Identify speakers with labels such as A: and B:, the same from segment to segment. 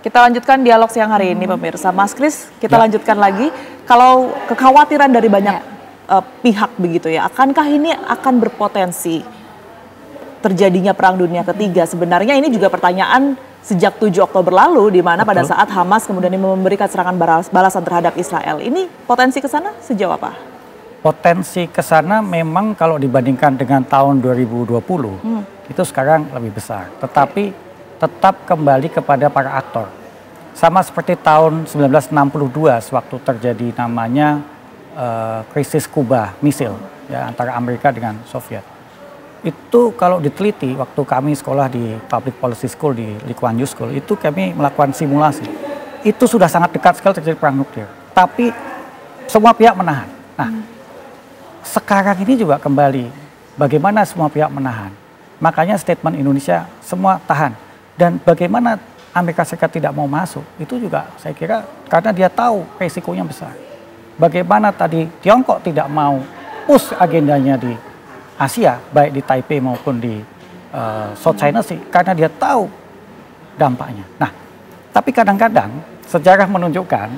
A: Kita lanjutkan dialog siang hari ini pemirsa. Mas Kris, kita lanjutkan lagi. Kalau kekhawatiran dari banyak pihak begitu ya, akankah ini akan berpotensi terjadinya Perang Dunia Ketiga? Sebenarnya ini juga pertanyaan sejak 7 Oktober lalu, di mana pada saat Hamas kemudian memberikan serangan balasan terhadap Israel. Ini potensi ke sana sejauh apa?
B: Potensi ke sana memang kalau dibandingkan dengan tahun 2020, itu sekarang lebih besar. Tetapi tetap kembali kepada para aktor. Sama seperti tahun 1962 sewaktu terjadi namanya krisis Kuba misil ya, antara Amerika dengan Soviet. Itu kalau diteliti waktu kami sekolah di Public Policy School di Lee Kuan Yew School, itu kami melakukan simulasi. Itu sudah sangat dekat sekali terjadi perang nuklir. Tapi semua pihak menahan. Nah, sekarang ini juga kembali bagaimana semua pihak menahan. Makanya statement Indonesia semua tahan. Dan bagaimana Amerika Serikat tidak mau masuk, itu juga saya kira karena dia tahu resikonya besar. Bagaimana tadi Tiongkok tidak mau push agendanya di Asia, baik di Taipei maupun di South China Sea, karena dia tahu dampaknya. Nah, tapi kadang-kadang sejarah menunjukkan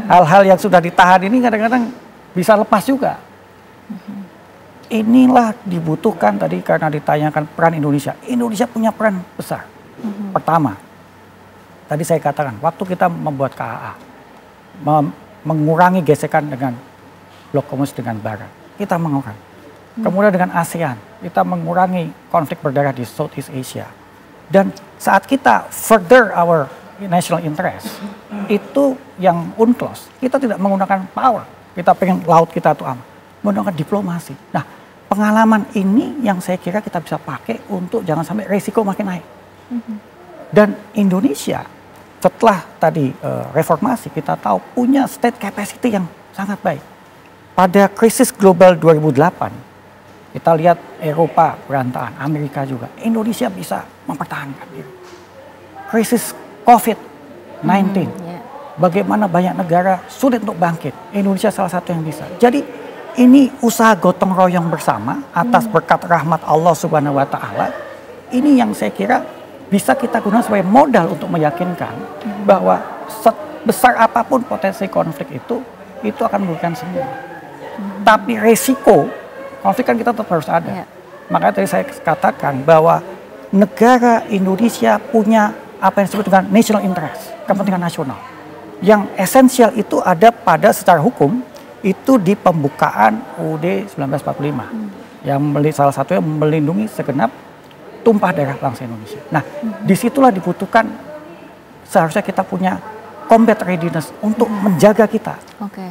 B: hal-hal yang sudah ditahan ini kadang-kadang bisa lepas juga. Inilah dibutuhkan tadi karena ditanyakan peran Indonesia. Indonesia punya peran besar. Pertama, tadi saya katakan, waktu kita membuat KAA, mengurangi gesekan dengan blok komunis dengan Barat, kita mengurangi. Kemudian dengan ASEAN, kita mengurangi konflik berdarah di Southeast Asia. Dan saat kita further our national interest, itu yang UNCLOS, kita tidak menggunakan power. Kita pengen laut kita itu aman, menggunakan diplomasi. Nah, pengalaman ini yang saya kira kita bisa pakai untuk jangan sampai resiko makin naik. Dan Indonesia setelah tadi reformasi kita tahu punya state capacity yang sangat baik. Pada krisis global 2008 kita lihat Eropa berantakan, Amerika juga, Indonesia bisa mempertahankan diri. Krisis COVID-19, bagaimana banyak negara sulit untuk bangkit, Indonesia salah satu yang bisa. Jadi ini usaha gotong royong bersama atas berkat rahmat Allah Subhanahu wa Ta'ala. Ini yang saya kira bisa kita gunakan sebagai modal untuk meyakinkan bahwa sebesar apapun potensi konflik itu akan merugikan semua. Tapi resiko konflik kan kita tetap harus ada. Makanya tadi saya katakan bahwa negara Indonesia punya apa yang disebut dengan national interest, kepentingan nasional. Yang esensial itu ada pada secara hukum, itu di pembukaan UUD 1945. Yang salah satunya melindungi segenap tumpah darah bangsa Indonesia. Nah, disitulah dibutuhkan seharusnya kita punya combat readiness untuk menjaga kita.
C: Oke.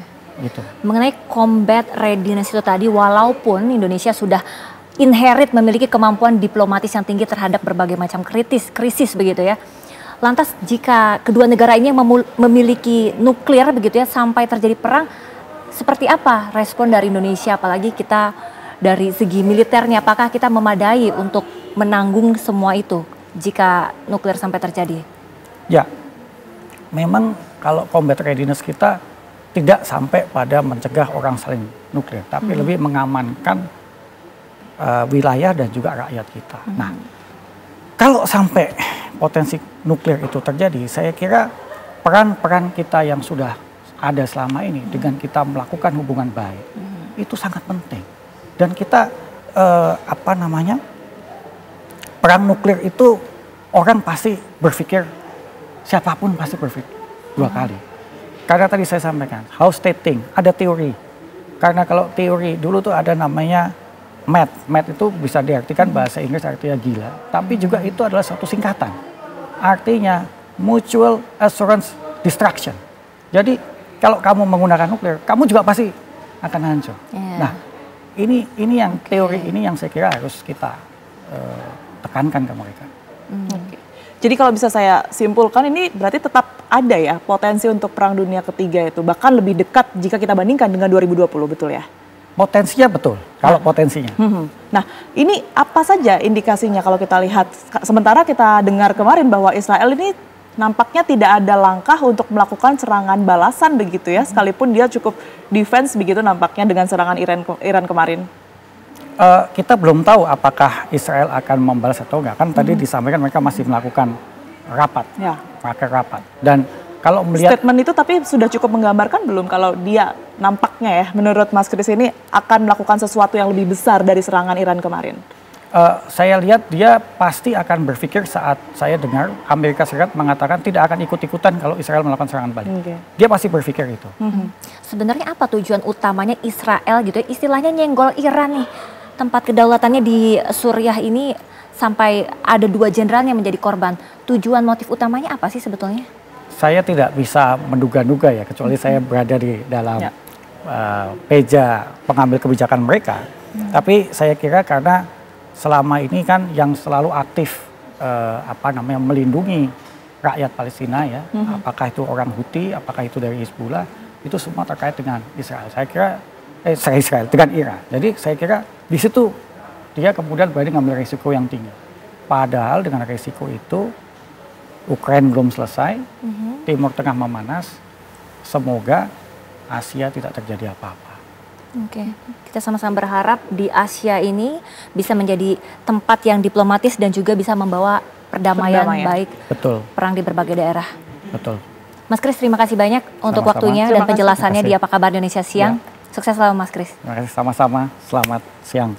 B: Gitu.
C: Mengenai combat readiness itu tadi, walaupun Indonesia sudah inherit memiliki kemampuan diplomatis yang tinggi terhadap berbagai macam krisis begitu ya. Lantas jika kedua negara ini yang memiliki nuklir begitu ya sampai terjadi perang, seperti apa respon dari Indonesia, apalagi kita dari segi militernya, apakah kita memadai untuk menanggung semua itu jika nuklir sampai terjadi?
B: Ya, memang kalau combat readiness kita tidak sampai pada mencegah orang saling nuklir, tapi lebih mengamankan wilayah dan juga rakyat kita. Nah, kalau sampai potensi nuklir itu terjadi, saya kira peran-peran kita yang sudah ada selama ini dengan kita melakukan hubungan baik itu sangat penting. Dan kita perang nuklir itu orang pasti berpikir, siapapun pasti berpikir 2 kali. Karena tadi saya sampaikan, how state think, ada teori. Karena kalau teori dulu tuh ada namanya MAD itu bisa diartikan bahasa Inggris artinya gila. Tapi juga itu adalah suatu singkatan. Artinya mutual assurance destruction. Jadi kalau kamu menggunakan nuklir, kamu juga pasti akan hancur. Nah, ini yang teori ini yang saya kira harus kita tekankan ke mereka.
A: Jadi kalau bisa saya simpulkan, ini berarti tetap ada ya potensi untuk Perang Dunia Ketiga itu, bahkan lebih dekat jika kita bandingkan dengan 2020, betul ya?
B: Potensinya betul, kalau potensinya.
A: Nah, ini apa saja indikasinya kalau kita lihat, sementara kita dengar kemarin bahwa Israel ini nampaknya tidak ada langkah untuk melakukan serangan balasan begitu ya, sekalipun dia cukup defense begitu nampaknya dengan serangan Iran kemarin.
B: Kita belum tahu apakah Israel akan membalas atau enggak. Kan tadi disampaikan mereka masih melakukan rapat rapat. Dan kalau melihat
A: statement itu tapi sudah cukup menggambarkan belum kalau dia nampaknya ya menurut Mas Kris ini akan melakukan sesuatu yang lebih besar dari serangan Iran kemarin?
B: Saya lihat dia pasti akan berpikir saat saya dengar Amerika Serikat mengatakan tidak akan ikut-ikutan kalau Israel melakukan serangan balik. Dia pasti berpikir itu.
C: Sebenarnya apa tujuan utamanya Israel gitu ya, istilahnya nyenggol Iran nih, tempat kedaulatannya di Suriah ini sampai ada 2 jenderal yang menjadi korban. Tujuan motif utamanya apa sih sebetulnya?
B: Saya tidak bisa menduga-duga ya, kecuali saya berada di dalam meja pengambil kebijakan mereka. Tapi saya kira karena selama ini kan yang selalu aktif melindungi rakyat Palestina ya, apakah itu orang Houthi, apakah itu dari Hizbullah, itu semua terkait dengan Israel. Saya kira Israel dengan Iran. Jadi saya kira di situ dia kemudian berani ngambil risiko yang tinggi. Padahal dengan risiko itu Ukraina belum selesai, Timur Tengah memanas, semoga Asia tidak terjadi apa-apa.
C: Oke, kita sama-sama berharap di Asia ini bisa menjadi tempat yang diplomatis dan juga bisa membawa perdamaian. Baik.
B: Betul.
C: Perang di berbagai daerah.
B: Betul.
C: Mas Kris, terima kasih banyak untuk
B: Sama-sama.
C: waktunya dan penjelasannya di Apa Kabar Indonesia Siang. Sukses selalu Mas Kris.
B: Terima kasih sama-sama, selamat siang.